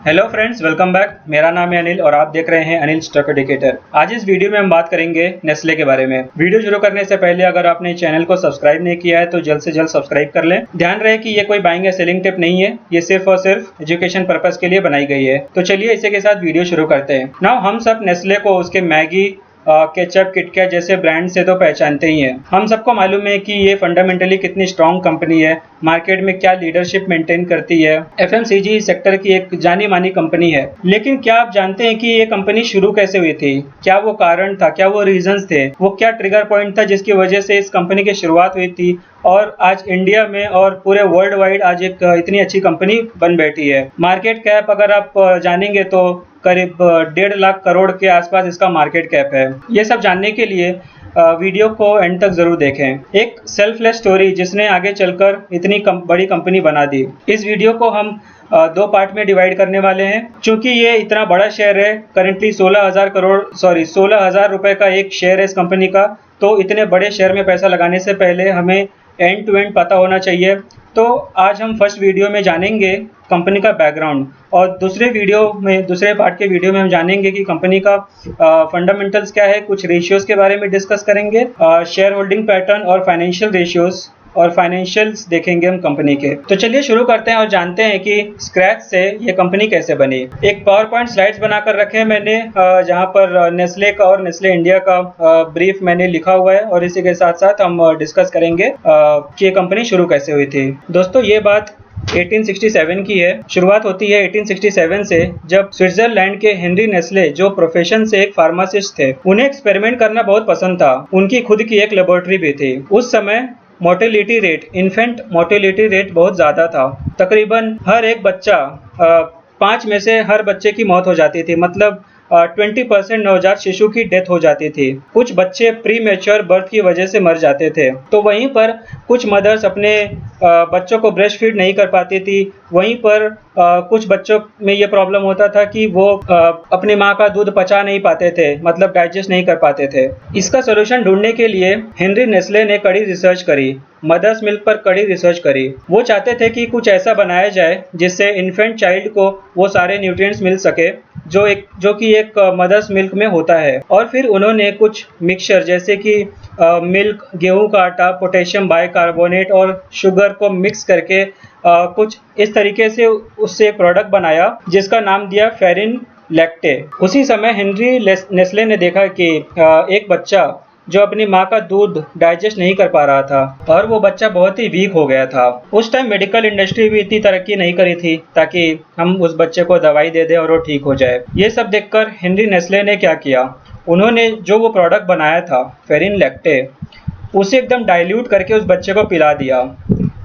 Hello friends, welcome back. मेरा नाम है अनिल और आप देख रहे हैं अनिल स्टॉक एजुकेटर। आज इस वीडियो में हम बात करेंगे नेस्ले के बारे में। वीडियो शुरू करने से पहले अगर आपने चैनल को सब्सक्राइब नहीं किया है तो जल्द से जल्द सब्सक्राइब कर लें। ध्यान रहे कि ये कोई बाइंग या सेलिंग टिप नहीं है, ये सिर्फ और सिर्फ एजुकेशन पर्पस के लिए बनाई गई है। तो चलिए इसी के साथ वीडियो शुरू करते हैं। नाउ हम सब नेस्ले को उसके मैगी, केचप, किटकैट जैसे ब्रांड से तो पहचानते ही हैं। हम सबको मालूम है कि ये फंडामेंटली कितनी स्ट्रॉन्ग कंपनी है, मार्केट में क्या लीडरशिप मेंटेन करती है, एफएमसीजी सेक्टर की एक जानी मानी कंपनी है। लेकिन क्या आप जानते हैं कि ये कंपनी शुरू कैसे हुई थी? क्या वो कारण था, क्या वो रीजंस थे, वो क्या ट्रिगर पॉइंट था जिसकी वजह से इस कंपनी की शुरुआत हुई थी और आज इंडिया में और पूरे वर्ल्ड वाइड आज एक इतनी अच्छी कंपनी बन बैठी है। मार्केट कैप अगर आप जानेंगे तो करीब 1.5 लाख करोड़ के आसपास इसका मार्केट कैप है। ये सब जानने के लिए वीडियो को एंड तक जरूर देखें। एक सेल्फलेस स्टोरी जिसने आगे चलकर इतनी बड़ी कंपनी बना दी। इस वीडियो को हम दो पार्ट में डिवाइड करने वाले हैं। चूंकि ये इतना बड़ा शेयर है, करेंटली 16,000 रुपए का एक शेयर है इस कंपनी का, तो इतने बड़े शेयर में पैसा लगाने से पहले हमें एंड टू एंड पता होना चाहिए। तो आज हम फर्स्ट वीडियो में जानेंगे कंपनी का बैकग्राउंड और दूसरे पार्ट के वीडियो में हम जानेंगे कि कंपनी का फंडामेंटल्स क्या है, कुछ रेशियोज के बारे में डिस्कस करेंगे, शेयर होल्डिंग पैटर्न और फाइनेंशियल रेशियोज और फाइनेंशियल्स देखेंगे हम कंपनी के। तो चलिए शुरू करते हैं और जानते हैं कि स्क्रैच से ये कंपनी कैसे बनी। एक पावर पॉइंट स्लाइड्स बनाकर रखे हैं मैंने, जहां पर नेस्ले का और नेस्ले इंडिया का ब्रीफ मैंने लिखा हुआ है और इसी के साथ साथ हम डिस्कस करेंगे कि ये कंपनी शुरू कैसे हुई थी। दोस्तों ये बात 1867 की है। शुरुआत होती है 1867 से, जब स्विट्जरलैंड के हेनरी नेस्ले, जो प्रोफेशन से एक फार्मासिस्ट थे, उन्हें एक्सपेरिमेंट करना बहुत पसंद था। उनकी खुद की एक लेबोरेटरी भी थी। उस समय mortality rate, infant mortality rate बहुत ज़्यादा था। तकरीबन हर एक बच्चा 5 में से हर बच्चे की मौत हो जाती थी, मतलब 20% नवजात शिशु की डेथ हो जाती थी। कुछ बच्चे प्री मैच्योर बर्थ की वजह से मर जाते थे। तो वहीं पर कुछ मदर्स अपने बच्चों को ब्रेस्ट फीड नहीं कर पाती थी। वहीं पर कुछ बच्चों में ये प्रॉब्लम होता था कि वो अपनी माँ का दूध पचा नहीं पाते थे, मतलब डाइजेस्ट नहीं कर पाते थे। इसका सोल्यूशन ढूंढने के लिए हेनरी नेस्ले ने कड़ी रिसर्च करी, मदर्स मिल्क पर कड़ी रिसर्च करी। वो चाहते थे कि कुछ ऐसा बनाया जाए जिससे इन्फेंट चाइल्ड को वो सारे न्यूट्रिएंट्स मिल सके जो कि एक मदर्स मिल्क में होता है। और फिर उन्होंने कुछ मिक्सचर जैसे कि मिल्क, गेहूं का आटा, पोटेशियम बाइकार्बोनेट और शुगर को मिक्स करके कुछ इस तरीके से उससे एक प्रोडक्ट बनाया जिसका नाम दिया फेरिन लैक्टे। उसी समय हेनरी नेस्ले ने देखा कि एक बच्चा जो अपनी माँ का दूध डाइजेस्ट नहीं कर पा रहा था और वो बच्चा बहुत ही वीक हो गया था। उस टाइम मेडिकल इंडस्ट्री भी इतनी तरक्की नहीं करी थी ताकि हम उस बच्चे को दवाई दे दें और वो ठीक हो जाए। ये सब देखकर हेनरी नेस्ले ने क्या किया, उन्होंने जो वो प्रोडक्ट बनाया था फेरिन लैक्टे, उसे एकदम डाइल्यूट करके उस बच्चे को पिला दिया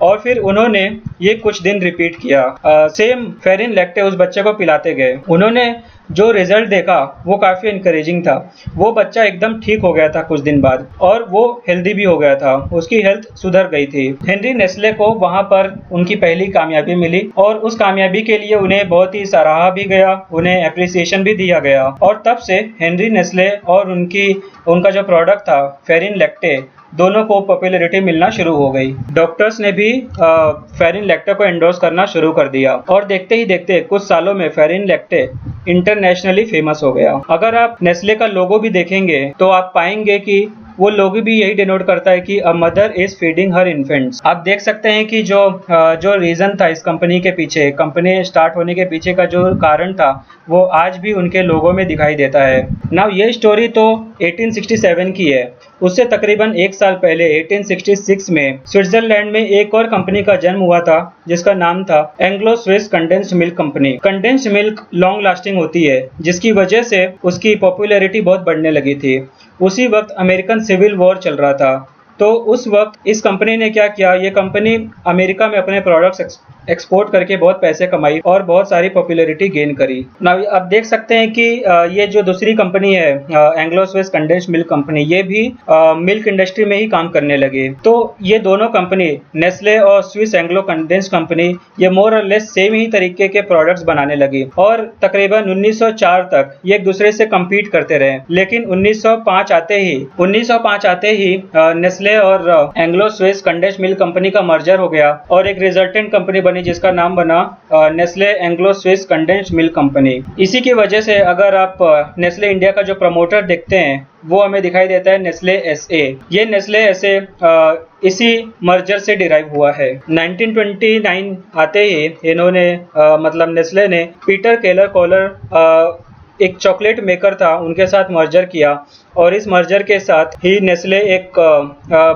और फिर उन्होंने ये कुछ दिन रिपीट किया। सेम फेरिन लैक्टे उस बच्चे को पिलाते गए। उन्होंने जो रिजल्ट देखा वो काफ़ी इनकरेजिंग था। वो बच्चा एकदम ठीक हो गया था कुछ दिन बाद और वो हेल्दी भी हो गया था, उसकी हेल्थ सुधर गई थी। हेनरी नेस्ले को वहाँ पर उनकी पहली कामयाबी मिली और उस कामयाबी के लिए उन्हें बहुत ही सराहा भी गया, उन्हें एप्रिसिएशन भी दिया गया। और तब से हेनरी नेस्ले और उनका जो प्रोडक्ट था फेरिन लैक्टे, दोनों को पॉपुलैरिटी मिलना शुरू हो गई। डॉक्टर्स ने भी फेरिन लैक्टे को एंडोर्स करना शुरू कर दिया और देखते ही देखते कुछ सालों में फेरिन लैक्टे इंटरनेशनली फेमस हो गया। अगर आप नेस्ले का लोगो भी देखेंगे तो आप पाएंगे कि वो लोगो भी यही डिनोट करता है कि a mother is feeding her infants. आप देख सकते हैं कि जो रीजन था इस कंपनी के पीछे, कंपनी स्टार्ट होने के पीछे का जो कारण था, वो आज भी उनके लोगो में दिखाई देता है। नाउ ये स्टोरी तो 1867 की है। उससे तकरीबन एक साल पहले 1866 में स्विट्जरलैंड में एक और कंपनी का जन्म हुआ था जिसका नाम था Anglo Swiss condensed milk company. Condensed milk long lasting होती है जिसकी वजह से उसकी पॉपुलैरिटी बहुत बढ़ने लगी थी। उसी वक्त अमेरिकन सिविल वॉर चल रहा था, तो उस वक्त इस कंपनी ने क्या किया, ये कंपनी अमेरिका में अपने प्रोडक्ट्स एक्सपोर्ट करके बहुत पैसे कमाई और बहुत सारी पॉपुलैरिटी गेन करी। नाउ आप देख सकते हैं कि ये जो दूसरी कंपनी है Anglo Swiss condensed milk company, ये भी मिल्क इंडस्ट्री में ही काम करने लगे। तो ये दोनों कंपनी, नेस्ले और स्विस एंग्लो कंडेंस्ड कंपनी, ये मोर और लेस सेम ही तरीके के प्रोडक्ट्स बनाने लगी और तकरीबन 1904 तक ये एक दूसरे से कम्पीट करते रहे। लेकिन 1905 आते ही नेस्ले और Anglo Swiss condensed milk company का मर्जर हो गया और एक रिजल्टेंट कंपनी बनी कंपनी जिसका नाम बना Nestle Anglo Swiss condensed milk company. इसी की वजह से अगर आप नेस्ले इंडिया का जो प्रमोटर देखते हैं वो हमें दिखाई देता है नेस्ले एसए। ये नेस्ले एसए इसी मर्जर से डिराइव हुआ है। 1929 आते ही इन्होंने मतलब नेस्ले ने पीटर केलर कॉलर एक चॉकलेट मेकर था उनके साथ मर्जर किया और इस मर्जर के साथ ही नेस्ले एक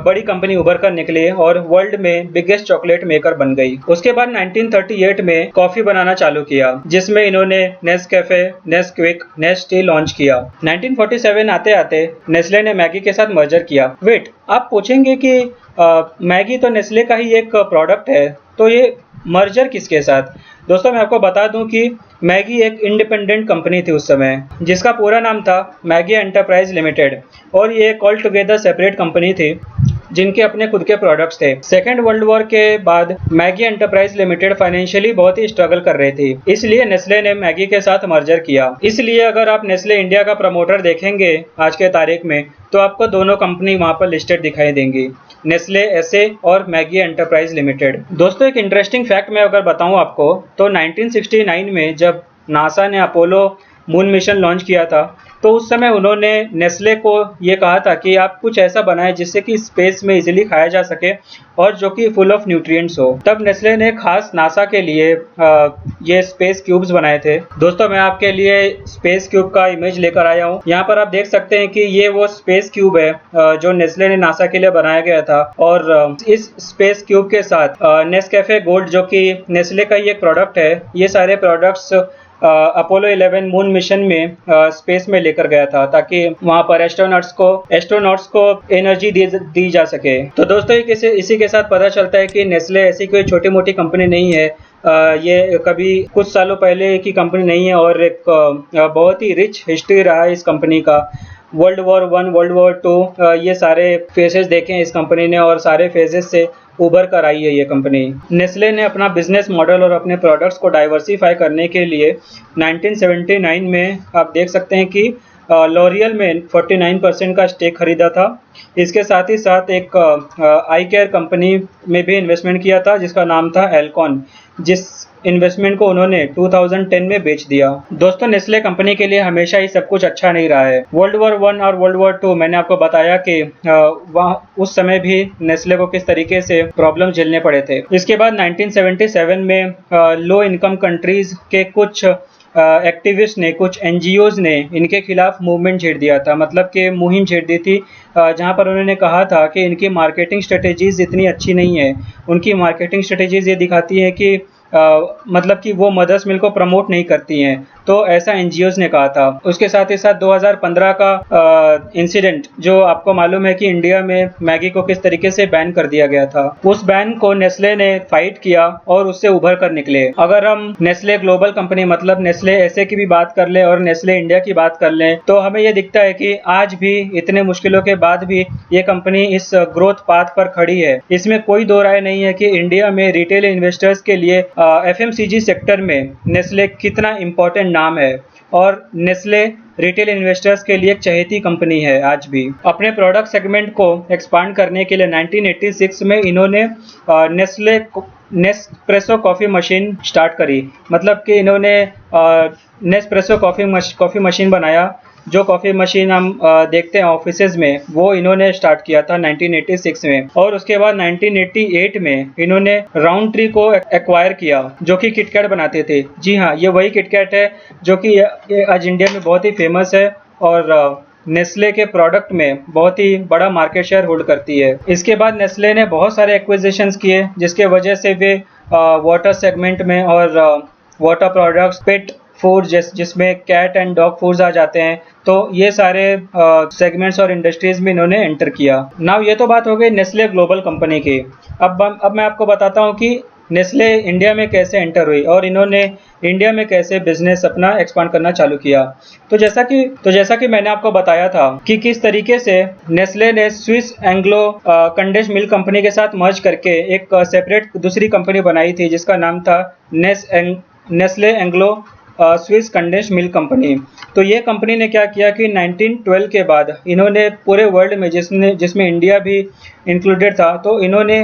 बड़ी कंपनी उभर कर निकली और वर्ल्ड में बिगेस्ट चॉकलेट मेकर बन गई। उसके बाद 1938 में कॉफी बनाना चालू किया जिसमें इन्होंने नेस्कैफे, नेस्क्विक, नेस्टी लॉन्च किया। 1947 आते आते नेस्ले ने मैगी के साथ मर्जर किया। वेट, आप पूछेंगे कि मैगी तो नेस्ले का ही एक प्रोडक्ट है, तो ये मर्जर किसके साथ? दोस्तों मैं आपको बता दूं कि मैगी एक इंडिपेंडेंट कंपनी थी उस समय जिसका पूरा नाम था मैगी एंटरप्राइज लिमिटेड और ये एक ऑल टुगेदर सेपरेट कंपनी थी जिनके अपने खुद के प्रोडक्ट्स थे। सेकेंड वर्ल्ड वॉर के बाद मैगी एंटरप्राइज लिमिटेड फाइनेंशियली बहुत ही स्ट्रगल कर रही थी, इसलिए नेस्ले ने मैगी के साथ मर्जर किया। इसलिए अगर आप नेस्ले इंडिया का प्रमोटर देखेंगे आज के तारीख में तो आपको दोनों कंपनी वहां पर लिस्टेड दिखाई देंगी, नेस्ले एसए और मैगी एंटरप्राइज लिमिटेड। दोस्तों एक इंटरेस्टिंग फैक्ट मैं अगर बताऊं आपको तो 1969 में जब नासा ने अपोलो मून मिशन लॉन्च किया था तो उस समय उन्होंने नेस्ले को ये कहा था कि आप कुछ ऐसा बनाएं जिससे कि स्पेस में इजीली खाया जा सके और जो कि फुल ऑफ न्यूट्रिएंट्स हो। तब नेस्ले ने खास नासा के लिए ये स्पेस क्यूब्स बनाए थे। दोस्तों मैं आपके लिए स्पेस क्यूब का इमेज लेकर आया हूँ। यहाँ पर आप देख सकते हैं कि ये वो स्पेस क्यूब है जो नेस्ले ने नासा के लिए बनाया गया था और इस स्पेस क्यूब के साथ नेस्कैफे गोल्ड जो कि नेस्ले का ही एक प्रोडक्ट है, ये सारे प्रोडक्ट्स अपोलो 11 मून मिशन में स्पेस में लेकर गया था ताकि वहां पर एस्ट्रोनॉट्स को एनर्जी दी जा सके। तो दोस्तों इसी के साथ पता चलता है कि नेस्ले ऐसी कोई छोटी मोटी कंपनी नहीं है, ये कभी कुछ सालों पहले की कंपनी नहीं है और एक बहुत ही रिच हिस्ट्री रहा है इस कंपनी का। वर्ल्ड वॉर 1, वर्ल्ड वॉर 2 ये सारे फेजेस देखे हैं इस कंपनी ने और सारे फेजेस से उभर कर आई है ये कंपनी। नेस्ले ने अपना बिजनेस मॉडल और अपने प्रोडक्ट्स को डाइवर्सिफाई करने के लिए 1979 में आप देख सकते हैं कि लॉरियल में 49% का स्टेक खरीदा था। इसके साथ ही साथ एक आई केयर कंपनी में भी इन्वेस्टमेंट किया था जिसका नाम था एल्कॉन, जिस इन्वेस्टमेंट को उन्होंने 2010 में बेच दिया। दोस्तों नेस्ले कंपनी के लिए हमेशा ही सब कुछ अच्छा नहीं रहा है। वर्ल्ड वॉर 1 और वर्ल्ड वॉर 2 मैंने आपको बताया कि वहाँ उस समय भी नेस्ले को किस तरीके से प्रॉब्लम झेलने पड़े थे। इसके बाद 1977 में लो इनकम कंट्रीज के कुछ एक्टिविस्ट ने, कुछ एनजीओज ने इनके खिलाफ मूवमेंट छेड़ दिया था, मतलब कि मुहिम छेड़ दी थी जहां पर उन्होंने कहा था कि इनकी मार्केटिंग स्ट्रेटेजीज इतनी अच्छी नहीं है। उनकी मार्केटिंग स्ट्रेटेजीज ये दिखाती है कि मतलब कि वो मदर्स मिल्क को प्रमोट नहीं करती हैं, तो ऐसा एनजीओज ने कहा था। उसके साथ ही साथ 2015 का इंसिडेंट जो आपको मालूम है कि इंडिया में मैगी को किस तरीके से बैन कर दिया गया था, उस बैन को नेस्ले ने फाइट किया और उससे उभर कर निकले। अगर हम नेस्ले ग्लोबल कंपनी मतलब नेस्ले एसए की भी बात कर ले और नेस्ले इंडिया की बात कर लें तो हमें यह दिखता है कि आज भी इतने मुश्किलों के बाद भी ये कंपनी इस ग्रोथ पाथ पर खड़ी है। इसमें कोई दो राय नहीं है कि इंडिया में रिटेल इन्वेस्टर्स के लिए एफएमसीजी सेक्टर में नेस्ले कितना इंपॉर्टेंट नाम है और नेस्ले रिटेल इन्वेस्टर्स के लिए एक चहेती कंपनी है आज भी। अपने प्रोडक्ट सेगमेंट को एक्सपांड करने के लिए 1986 में इन्होंने नेस्प्रेसो कॉफ़ी मशीन स्टार्ट करी, मतलब कि इन्होंने नेस्प्रेसो कॉफ़ी मशीन बनाया। जो कॉफ़ी मशीन हम देखते हैं ऑफिसेज में वो इन्होंने स्टार्ट किया था 1986 में और उसके बाद 1988 में इन्होंने राउंड ट्री को एक्वायर किया जो कि किटकैट बनाते थे। जी हाँ, ये वही किटकैट है जो कि आज इंडिया में बहुत ही फेमस है और नेस्ले के प्रोडक्ट में बहुत ही बड़ा मार्केट शेयर होल्ड करती है। इसके बाद नेस्ले ने बहुत सारे एक्विजिशंस किए जिसके वजह से वे वाटर सेगमेंट में और वाटर प्रोडक्ट्स, पेट फूड जिसमें कैट एंड डॉग फूड्स आ जाते हैं, तो ये सारे सेगमेंट्स और इंडस्ट्रीज में इन्होंने एंटर किया। नाउ ये तो बात हो गई नेस्ले ग्लोबल कंपनी की। अब मैं आपको बताता हूँ कि नेस्ले इंडिया में कैसे एंटर हुई और इन्होंने इंडिया में कैसे बिजनेस अपना एक्सपांड करना चालू किया। तो जैसा कि मैंने आपको बताया था कि किस तरीके से नेस्ले ने Swiss Anglo condensed milk company के साथ मर्ज करके एक सेपरेट दूसरी कंपनी बनाई थी जिसका नाम था Nestle Anglo Swiss condensed milk company. तो ये कंपनी ने क्या किया कि 1912 के बाद इन्होंने पूरे वर्ल्ड में जिसमें इंडिया भी इंक्लूडेड था, तो इन्होंने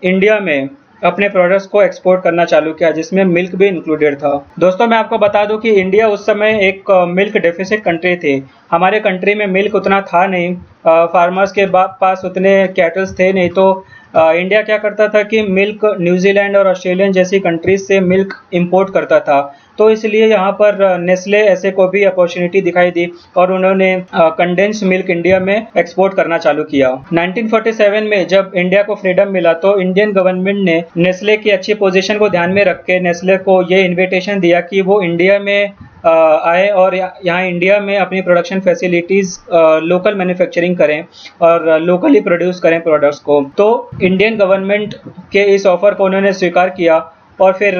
इंडिया में अपने प्रोडक्ट्स को एक्सपोर्ट करना चालू किया, जिसमें मिल्क भी इंक्लूडेड था। दोस्तों मैं आपको बता दूं कि इंडिया उस समय एक मिल्क डेफिसिट कंट्री थी। हमारे कंट्री में मिल्क उतना था नहीं, फार्मर्स के पास उतने कैटल्स थे नहीं, तो इंडिया क्या करता था कि मिल्क न्यूजीलैंड और ऑस्ट्रेलियन जैसी कंट्रीज से मिल्क इंपोर्ट करता था। तो इसलिए यहाँ पर नेस्ले ऐसे को भी अपॉर्चुनिटी दिखाई दी और उन्होंने कंडेंस्ड मिल्क इंडिया में एक्सपोर्ट करना चालू किया। 1947 में जब इंडिया को फ्रीडम मिला तो इंडियन गवर्नमेंट ने नेस्ले की अच्छी पोजीशन को ध्यान में रख के नेस्ले को ये इन्विटेशन दिया कि वो इंडिया में आए और यहाँ इंडिया में अपनी प्रोडक्शन फैसिलिटीज़ लोकल मैन्युफैक्चरिंग करें और लोकली प्रोड्यूस करें प्रोडक्ट्स को। तो इंडियन गवर्नमेंट के इस ऑफ़र को उन्होंने स्वीकार किया और फिर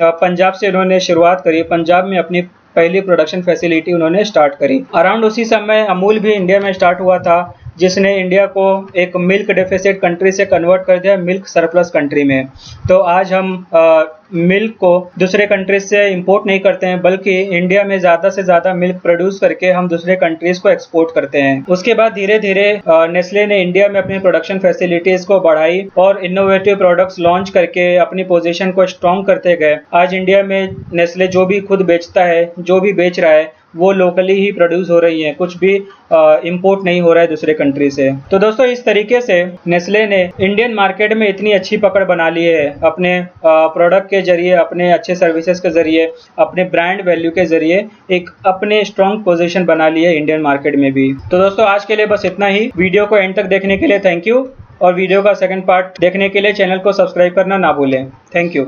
पंजाब से उन्होंने शुरुआत करी। पंजाब में अपनी पहली प्रोडक्शन फैसिलिटी उन्होंने स्टार्ट करी। अराउंड उसी समय अमूल भी इंडिया में स्टार्ट हुआ था, जिसने इंडिया को एक मिल्क डेफिसिट कंट्री से कन्वर्ट कर दिया मिल्क सरप्लस कंट्री में। तो आज हम मिल्क को दूसरे कंट्रीज से इंपोर्ट नहीं करते हैं, बल्कि इंडिया में ज़्यादा से ज़्यादा मिल्क प्रोड्यूस करके हम दूसरे कंट्रीज को एक्सपोर्ट करते हैं। उसके बाद धीरे धीरे नेस्ले ने इंडिया में अपनी प्रोडक्शन फैसिलिटीज़ को बढ़ाई और इनोवेटिव प्रोडक्ट्स लॉन्च करके अपनी पोजीशन को स्ट्रॉन्ग करते गए। आज इंडिया में नेस्ले जो भी खुद बेचता है, जो भी बेच रहा है, वो लोकली ही प्रोड्यूस हो रही है, कुछ भी इंपोर्ट नहीं हो रहा है दूसरे कंट्री से। तो दोस्तों इस तरीके से नेस्ले ने इंडियन मार्केट में इतनी अच्छी पकड़ बना ली है अपने प्रोडक्ट के जरिए, अपने अच्छे सर्विसेज के जरिए, अपने ब्रांड वैल्यू के जरिए एक अपने स्ट्रॉन्ग पोजीशन बना ली है इंडियन मार्केट में भी। तो दोस्तों आज के लिए बस इतना ही। वीडियो को एंड तक देखने के लिए थैंक यू और वीडियो का सेकंड पार्ट देखने के लिए चैनल को सब्सक्राइब करना ना भूलें। Thank you.